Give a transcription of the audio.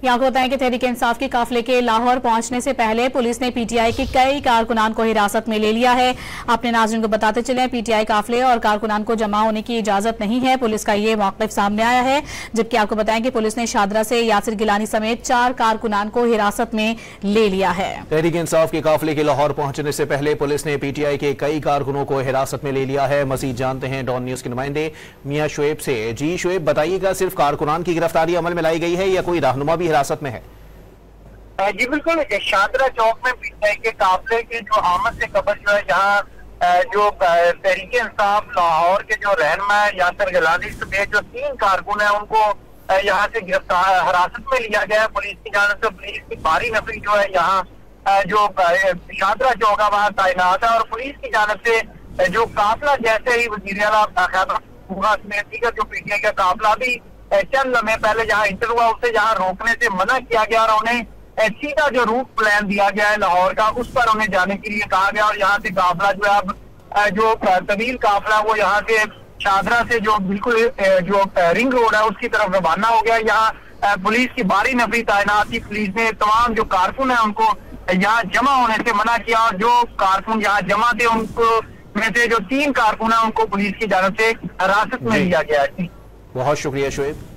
यहाँ को बताएं कि तहरीक इंसाफ के काफिले के लाहौर पहुंचने से पहले पुलिस ने पीटीआई की कई कारकुनान को हिरासत में ले लिया है। अपने नाज़रीन को बताते चले, पीटीआई काफिले और कारकुनान को जमा होने की इजाजत नहीं है। पुलिस का ये मौक़िफ़ सामने आया है। जबकि आपको बताएं कि पुलिस ने शादरा से यासिर गिलानी समेत 4 कारकुनान को हिरासत में ले लिया है। तहरीक इंसाफ के काफिले के लाहौर पहुंचने से पहले पुलिस ने पीटीआई के कई कारकुनों को हिरासत में ले लिया है। मजीद जानते हैं डॉन न्यूज के नुमाइंदे मियां शुएब से। जी शुएब, बताइएगा, सिर्फ कारकुनान की गिरफ्तारी अमल में लाई गई है या कोई रहनुमा भी हिरासत में है? जी बिल्कुल, शादरा चौक में पीटीआई के काफिले की जो आमद से कबल जो है यहाँ जो तहरीक इंसाफ लाहौर के जो रहनुमा यासिर गिलानी समेत जो 3 कारकुन है उनको यहाँ से गिरफ्तार हिरासत में लिया गया है पुलिस की जानिब से। पुलिस की भारी नफरी जो है यहाँ जो शादरा चौक है वहाँ तैनात है और पुलिस की जानिब से जो काफिला जैसे ही वज़ीर आला समेत दीगर जो पीटीआई का काफिला भी चंद लम्हे पहले जहाँ इंटर हुआ उसे जहाँ रोकने से मना किया गया और उन्हें सीधा जो रूट प्लान दिया गया है लाहौर का उस पर उन्हें जाने के लिए कहा गया और यहाँ से काफिला जो है अब जो तवील काफिला वो यहाँ से शादरा से जो बिल्कुल जो रिंग रोड है उसकी तरफ रवाना हो गया। यहाँ पुलिस की भारी नफरी तैनात थी। पुलिस ने तमाम जो कारकुन है उनको यहाँ जमा होने से मना किया और जो कारकुन यहाँ जमा थे उनको में से जो 3 कारकुन है उनको पुलिस की जानिब से हिरासत में लिया गया है। बहुत शुक्रिया शुएब।